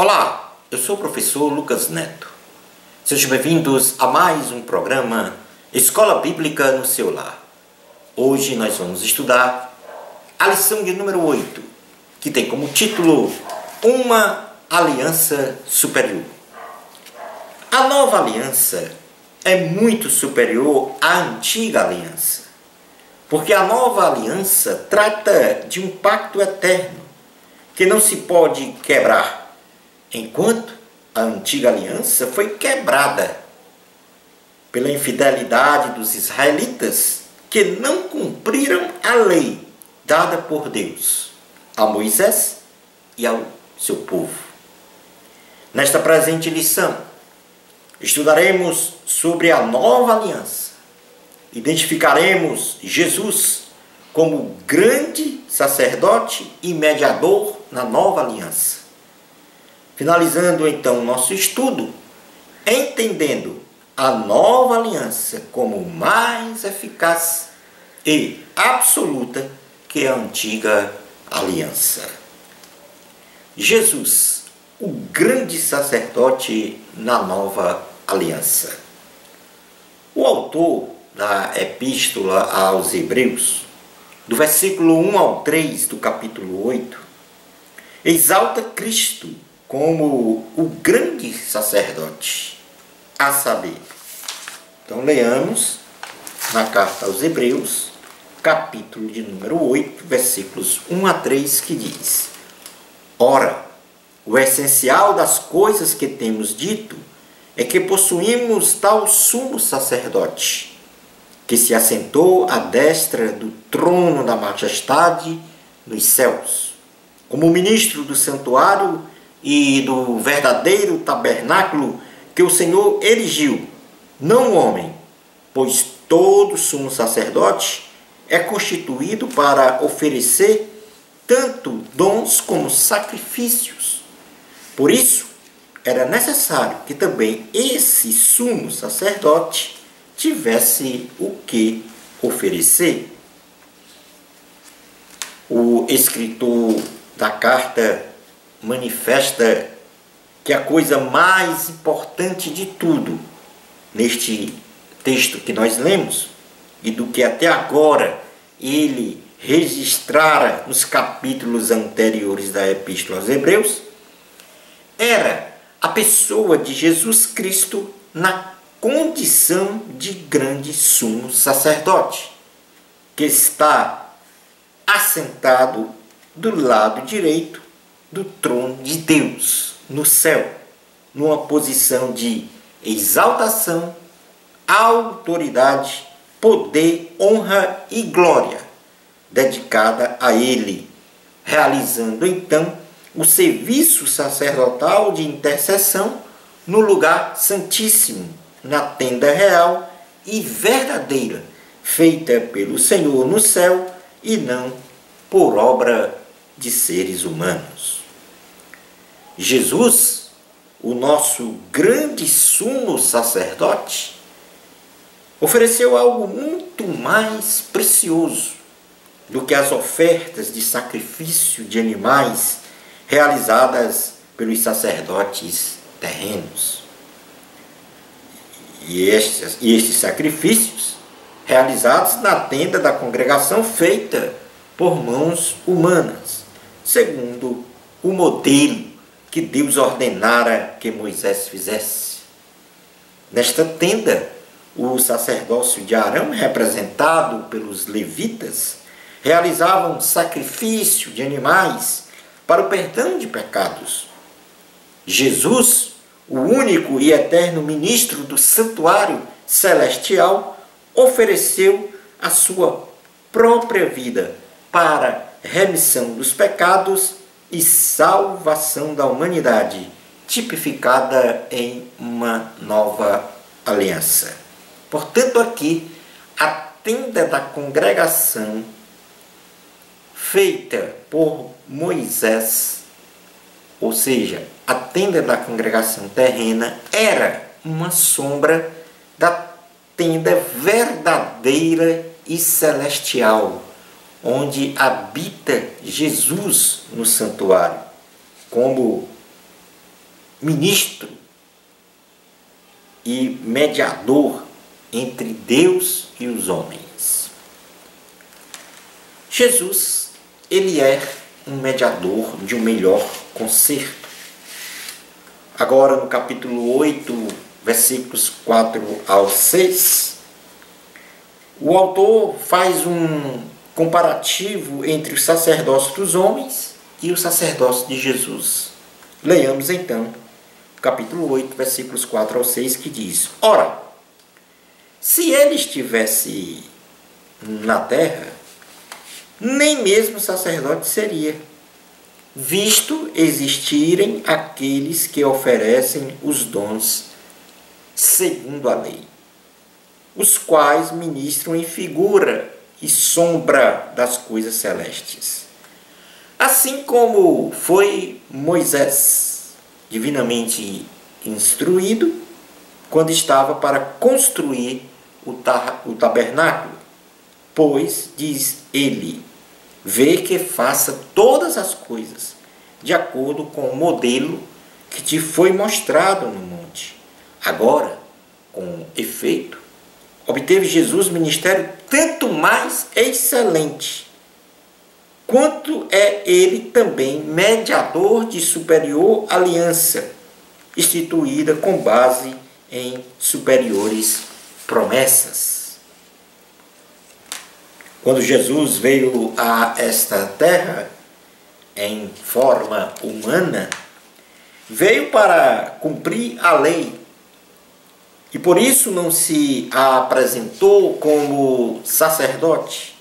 Olá, eu sou o professor Lucas Neto. Sejam bem-vindos a mais um programa Escola Bíblica no seu lar. Hoje nós vamos estudar a lição de número 8, que tem como título Uma Aliança Superior. A nova aliança é muito superior à antiga aliança, porque a nova aliança trata de um pacto eterno que não se pode quebrar, enquanto a antiga aliança foi quebrada pela infidelidade dos israelitas que não cumpriram a lei dada por Deus a Moisés e ao seu povo. Nesta presente lição, estudaremos sobre a nova aliança. Identificaremos Jesus como grande sacerdote e mediador na nova aliança. Finalizando então o nosso estudo, entendendo a nova aliança como mais eficaz e absoluta que a antiga aliança. Jesus, o grande sacerdote na nova aliança. O autor da Epístola aos Hebreus, do versículo 1 ao 3 do capítulo 8, exalta Cristo como o grande sacerdote, a saber. Então leamos na carta aos Hebreus, capítulo de número 8, versículos 1 a 3, que diz: Ora, o essencial das coisas que temos dito é que possuímos tal sumo sacerdote, que se assentou à destra do trono da majestade nos céus, como ministro do santuário e do verdadeiro tabernáculo que o Senhor erigiu, não o homem, pois todo sumo sacerdote é constituído para oferecer tanto dons como sacrifícios. Por isso, era necessário que também esse sumo sacerdote tivesse o que oferecer. O escritor da carta manifesta que a coisa mais importante de tudo neste texto que nós lemos e do que até agora ele registrara nos capítulos anteriores da Epístola aos Hebreus era a pessoa de Jesus Cristo na condição de grande sumo sacerdote, que está assentado do lado direito do trono de Deus, no céu, numa posição de exaltação, autoridade, poder, honra e glória, dedicada a Ele, realizando então o serviço sacerdotal de intercessão no lugar santíssimo, na tenda real e verdadeira, feita pelo Senhor no céu e não por obra de seres humanos. Jesus, o nosso grande sumo sacerdote, ofereceu algo muito mais precioso do que as ofertas de sacrifício de animais realizadas pelos sacerdotes terrenos. E estes sacrifícios, realizados na tenda da congregação feita por mãos humanas, segundo o modelo que Deus ordenara que Moisés fizesse. Nesta tenda, o sacerdócio de Arão, representado pelos levitas, realizavam sacrifício de animais para o perdão de pecados. Jesus, o único e eterno ministro do santuário celestial, ofereceu a sua própria vida para remissão dos pecados e salvação da humanidade, tipificada em uma nova aliança. Portanto, aqui, a tenda da congregação feita por Moisés, ou seja, a tenda da congregação terrena, era uma sombra da tenda verdadeira e celestial, onde habita Jesus no santuário, como ministro e mediador entre Deus e os homens. Jesus, ele é um mediador de um melhor concerto. Agora, no capítulo 8, versículos 4 ao 6, o autor faz um comparativo entre o sacerdócio dos homens e o sacerdócio de Jesus. Leiamos então o capítulo 8, versículos 4 ao 6, que diz: Ora, se ele estivesse na terra, nem mesmo sacerdote seria, visto existirem aqueles que oferecem os dons segundo a lei, os quais ministram em figura e sombra das coisas celestes. Assim como foi Moisés divinamente instruído quando estava para construir o tabernáculo, pois, diz ele, vê que faça todas as coisas de acordo com o modelo que te foi mostrado no monte. Agora, com efeito, obteve Jesus ministério tanto mais excelente, quanto é ele também mediador de superior aliança, instituída com base em superiores promessas. Quando Jesus veio a esta terra em forma humana, veio para cumprir a lei e por isso não se apresentou como sacerdote,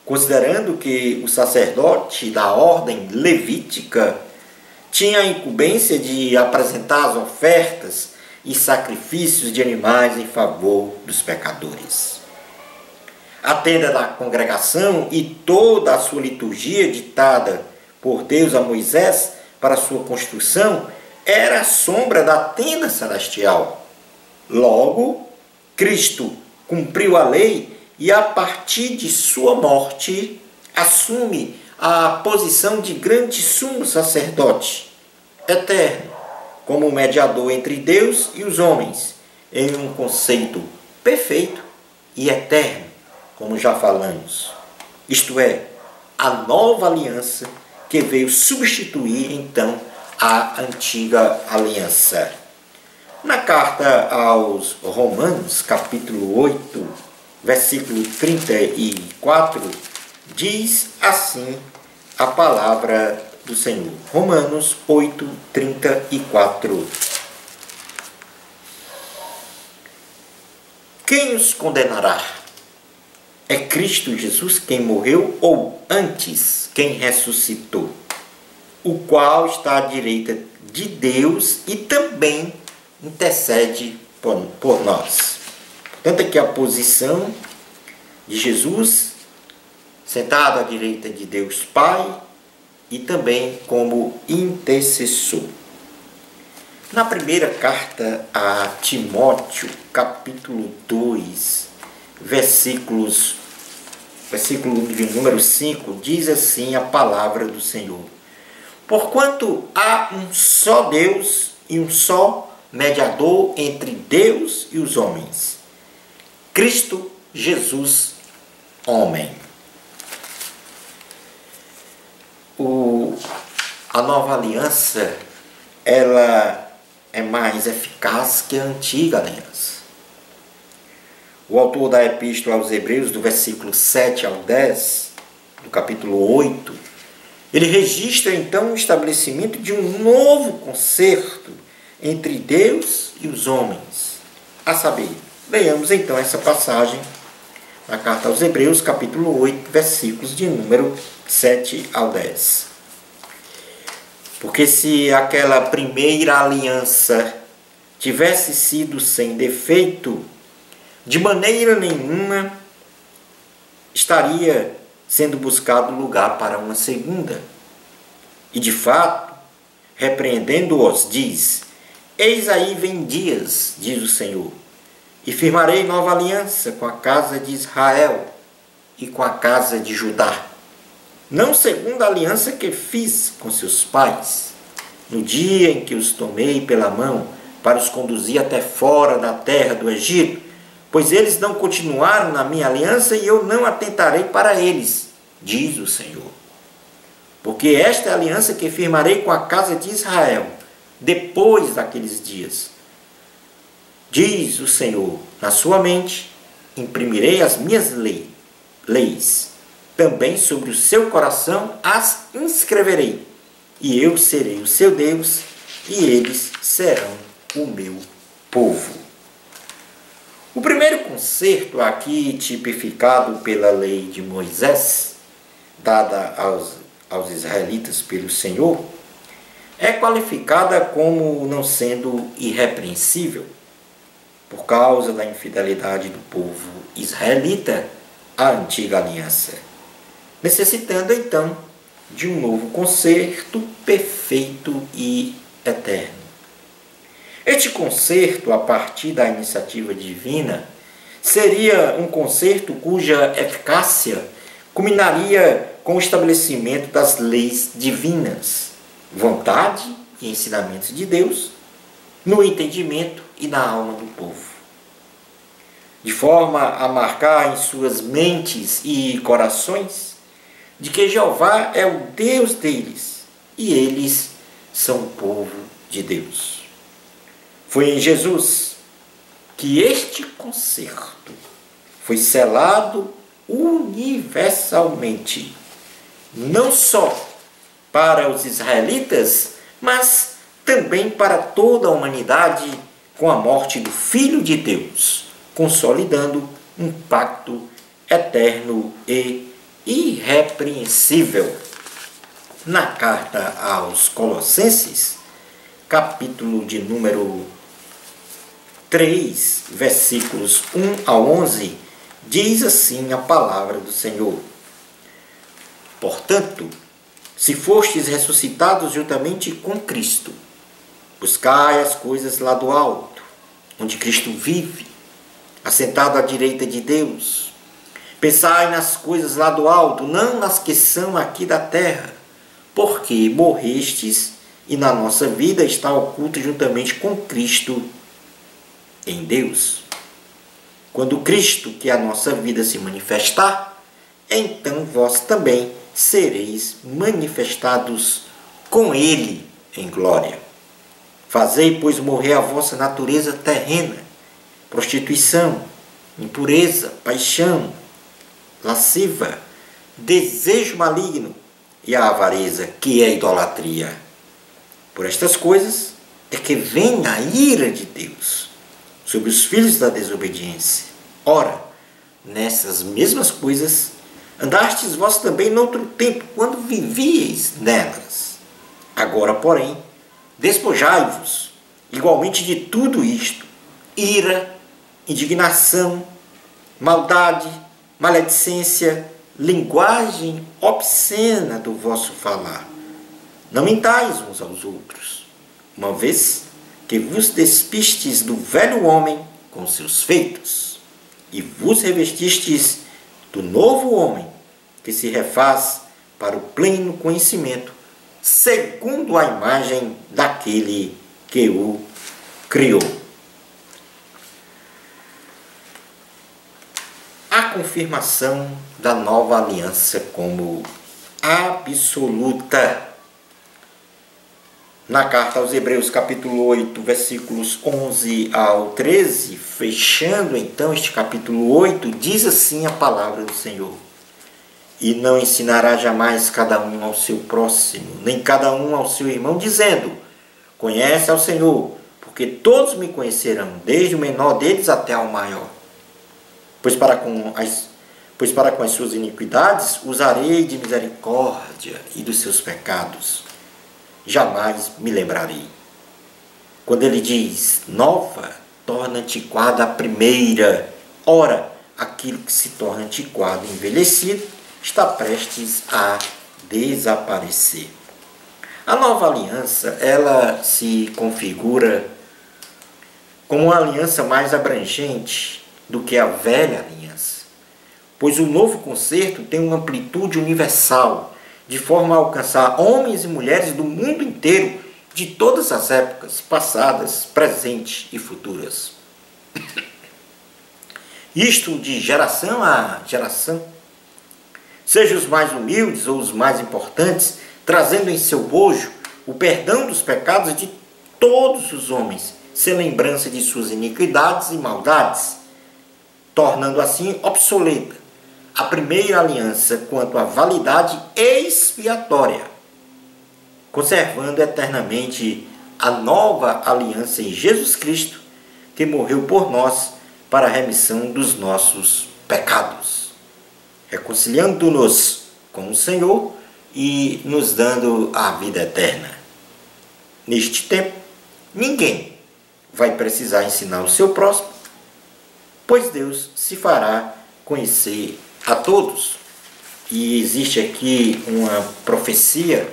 considerando que o sacerdote da ordem levítica tinha a incumbência de apresentar as ofertas e sacrifícios de animais em favor dos pecadores. A tenda da congregação e toda a sua liturgia ditada por Deus a Moisés para sua construção era a sombra da tenda celestial. Logo, Cristo cumpriu a lei e a partir de sua morte assume a posição de grande sumo sacerdote eterno, como mediador entre Deus e os homens, em um conceito perfeito e eterno, como já falamos. Isto é, a nova aliança que veio substituir então a antiga aliança. Na carta aos Romanos, capítulo 8, versículo 34, diz assim a palavra do Senhor. Romanos 8, 34. Quem os condenará? É Cristo Jesus quem morreu, ou antes quem ressuscitou, o qual está à direita de Deus e também intercede por nós. Portanto, aqui a posição de Jesus, sentado à direita de Deus Pai e também como intercessor. Na primeira carta a Timóteo, capítulo 2, versículo de número 5, diz assim a palavra do Senhor: Porquanto há um só Deus e um só mediador entre Deus e os homens, Cristo Jesus, homem. A nova aliança, ela é mais eficaz que a antiga aliança. O autor da Epístola aos Hebreus, do versículo 7 ao 10, do capítulo 8, ele registra então o estabelecimento de um novo concerto entre Deus e os homens. A saber, leiamos então essa passagem na carta aos Hebreus, capítulo 8, versículos de número 7 ao 10. Porque se aquela primeira aliança tivesse sido sem defeito, de maneira nenhuma estaria sendo buscado lugar para uma segunda. E de fato, repreendendo-os, diz: Eis aí vem dias, diz o Senhor, e firmarei nova aliança com a casa de Israel e com a casa de Judá, não segundo a aliança que fiz com seus pais, no dia em que os tomei pela mão para os conduzir até fora da terra do Egito, pois eles não continuaram na minha aliança e eu não atentarei para eles, diz o Senhor. Porque esta é a aliança que firmarei com a casa de Israel, depois daqueles dias. Diz o Senhor, na sua mente imprimirei as minhas leis, também sobre o seu coração as inscreverei, e eu serei o seu Deus, e eles serão o meu povo. O primeiro concerto aqui tipificado pela lei de Moisés, dada aos israelitas pelo Senhor, é qualificada como não sendo irrepreensível, por causa da infidelidade do povo israelita à antiga aliança, necessitando então de um novo concerto perfeito e eterno. Este concerto, a partir da iniciativa divina, seria um concerto cuja eficácia culminaria com o estabelecimento das leis divinas, vontade e ensinamentos de Deus, no entendimento e na alma do povo, de forma a marcar em suas mentes e corações de que Jeová é o Deus deles e eles são o povo de Deus. Foi em Jesus que este concerto foi selado universalmente, não só para os israelitas, mas também para toda a humanidade, com a morte do Filho de Deus, consolidando um pacto eterno e irrepreensível. Na carta aos Colossenses, capítulo de número 3, versículos 1 ao 11, diz assim a palavra do Senhor: Portanto, se fostes ressuscitados juntamente com Cristo, buscai as coisas lá do alto, onde Cristo vive, assentado à direita de Deus. Pensai nas coisas lá do alto, não nas que são aqui da terra, porque morrestes e na nossa vida está oculto juntamente com Cristo em Deus. Quando Cristo, que é a nossa vida, se manifestar, então vós também sereis manifestados com Ele em glória. Fazei, pois, morrer a vossa natureza terrena, prostituição, impureza, paixão, lasciva, desejo maligno e a avareza, que é a idolatria. Por estas coisas é que vem a ira de Deus sobre os filhos da desobediência. Ora, nessas mesmas coisas andastes vós também noutro tempo, quando vivieis nelas. Agora, porém, despojai-vos igualmente de tudo isto: ira, indignação, maldade, maledicência, linguagem obscena do vosso falar. Não mentais uns aos outros, uma vez que vos despistes do velho homem com seus feitos, e vos revestistes do novo homem, que se refaz para o pleno conhecimento, segundo a imagem daquele que o criou. A confirmação da nova aliança como absoluta. Na carta aos Hebreus, capítulo 8, versículos 11 ao 13, fechando então este capítulo 8, diz assim a palavra do Senhor: E não ensinará jamais cada um ao seu próximo, nem cada um ao seu irmão, dizendo: Conhece ao Senhor, porque todos me conhecerão, desde o menor deles até ao maior. Pois para com as suas iniquidades usarei de misericórdia, e dos seus pecados jamais me lembrarei. Quando ele diz nova, torna antiquada a primeira. Ora, aquilo que se torna antiquado e envelhecido está prestes a desaparecer. A nova aliança, ela se configura como uma aliança mais abrangente do que a velha aliança, pois o novo concerto tem uma amplitude universal, de forma a alcançar homens e mulheres do mundo inteiro de todas as épocas, passadas, presentes e futuras. Isto de geração a geração, seja os mais humildes ou os mais importantes, trazendo em seu bojo o perdão dos pecados de todos os homens, sem lembrança de suas iniquidades e maldades, tornando assim obsoleta a primeira aliança quanto à validade expiatória, conservando eternamente a nova aliança em Jesus Cristo, que morreu por nós para a remissão dos nossos pecados, reconciliando-nos com o Senhor e nos dando a vida eterna. Neste tempo, ninguém vai precisar ensinar o seu próximo, pois Deus se fará conhecer a todos. E existe aqui uma profecia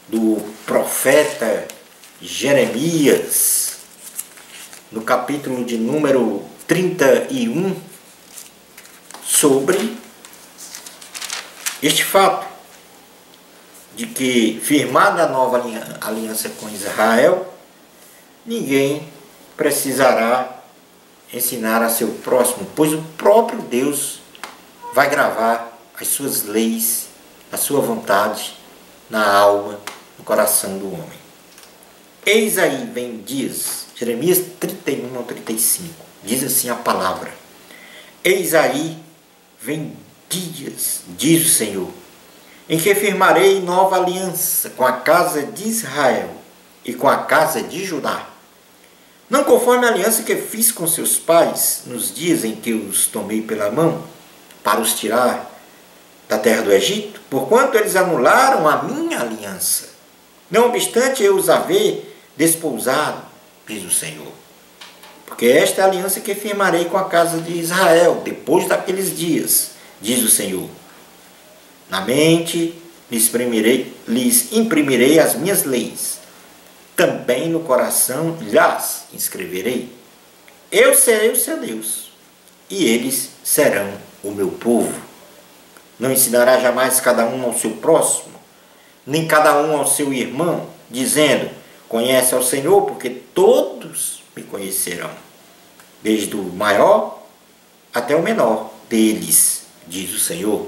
do profeta Jeremias, no capítulo de número 31, sobre este fato de que, firmada a nova aliança com Israel, ninguém precisará ensinar a seu próximo, pois o próprio Deus vai gravar as suas leis, a sua vontade na alma, no coração do homem. Eis aí vem dias, Jeremias 31 ao 35, diz assim a palavra: eis aí vem dias, diz o Senhor, em que firmarei nova aliança com a casa de Israel e com a casa de Judá, não conforme a aliança que fiz com seus pais nos dias em que os tomei pela mão para os tirar da terra do Egito, porquanto eles anularam a minha aliança, não obstante eu os haver despousado, diz o Senhor. Porque esta é a aliança que firmarei com a casa de Israel depois daqueles dias, diz o Senhor. Na mente lhes imprimirei as minhas leis, também no coração lhes escreverei. Eu serei o seu Deus, e eles serão o meu povo. Não ensinará jamais cada um ao seu próximo, nem cada um ao seu irmão, dizendo: conhece ao Senhor, porque todos me conhecerão, desde o maior até o menor deles, diz o Senhor.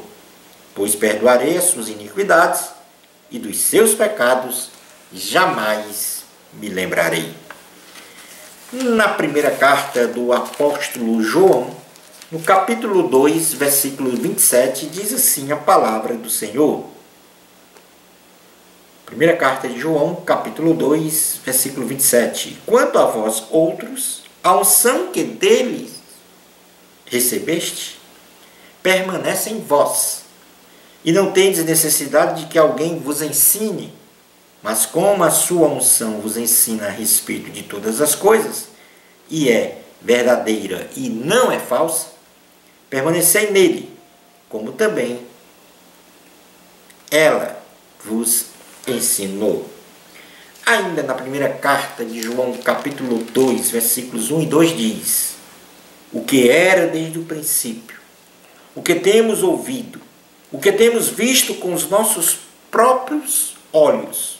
Pois perdoarei as suas iniquidades, e dos seus pecados jamais me lembrarei. Na primeira carta do apóstolo João, no capítulo 2, versículo 27, diz assim a palavra do Senhor. Primeira carta de João, capítulo 2, versículo 27. Quanto a vós outros, a unção que deles recebeste permanece em vós, e não tendes necessidade de que alguém vos ensine, mas como a sua unção vos ensina a respeito de todas as coisas, e é verdadeira e não é falsa, permanecei nele, como também ela vos ensinou. Ainda na primeira carta de João, capítulo 2, versículos 1 e 2 diz: o que era desde o princípio, o que temos ouvido, o que temos visto com os nossos próprios olhos,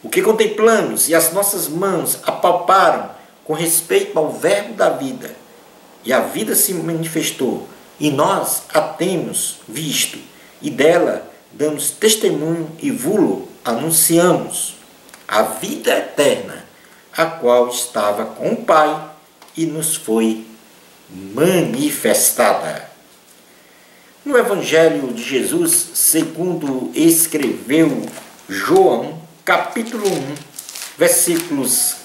o que contemplamos e as nossas mãos apalparam com respeito ao verbo da vida, e a vida se manifestou, e nós a temos visto, e dela damos testemunho e vulo anunciamos, a vida eterna, a qual estava com o Pai e nos foi manifestada. No Evangelho de Jesus, segundo escreveu João, capítulo 1, versículos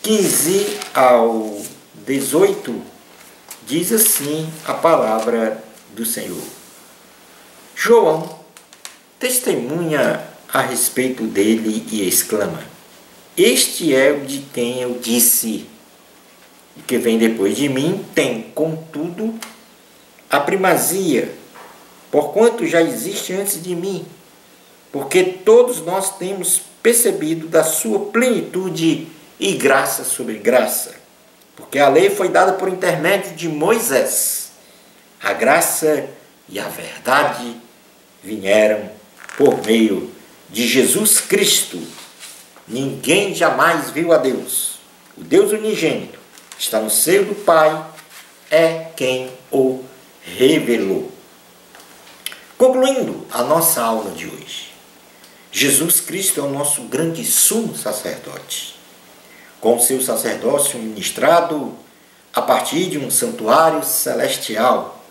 15 ao 18, diz assim a palavra do Senhor. João testemunha a respeito dele e exclama: este é o de quem eu disse: o que vem depois de mim tem, contudo, a primazia, porquanto já existe antes de mim, porque todos nós temos percebido da sua plenitude e graça sobre graça, porque a lei foi dada por intermédio de Moisés, a graça e a verdade vieram por meio de Jesus Cristo. ninguém jamais viu a Deus. O Deus unigênito está no seio do Pai, é quem o revelou. Concluindo a nossa aula de hoje, Jesus Cristo é o nosso grande sumo sacerdote. Com seu sacerdócio ministrado a partir de um santuário celestial,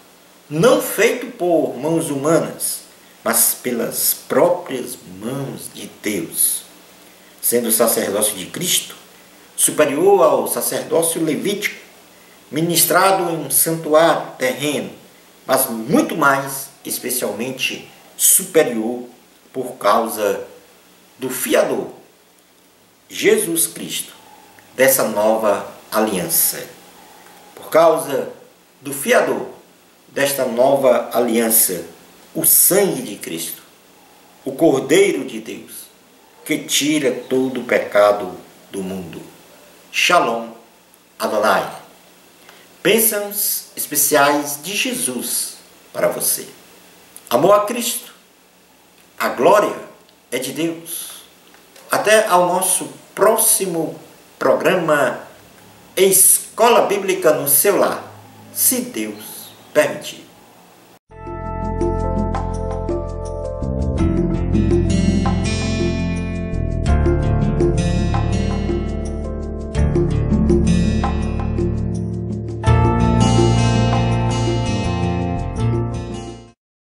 não feito por mãos humanas, mas pelas próprias mãos de Deus. Sendo o sacerdócio de Cristo superior ao sacerdócio levítico, ministrado em um santuário terreno, mas muito mais, especialmente, superior por causa do fiador, Jesus Cristo, dessa nova aliança. Por causa do fiador desta nova aliança, o sangue de Cristo, o Cordeiro de Deus, que tira todo o pecado do mundo. Shalom Adonai. Bênçãos especiais de Jesus para você. Amor a Cristo. A glória é de Deus. Até ao nosso próximo programa Escola Bíblica no seu lar, se Deus permitir.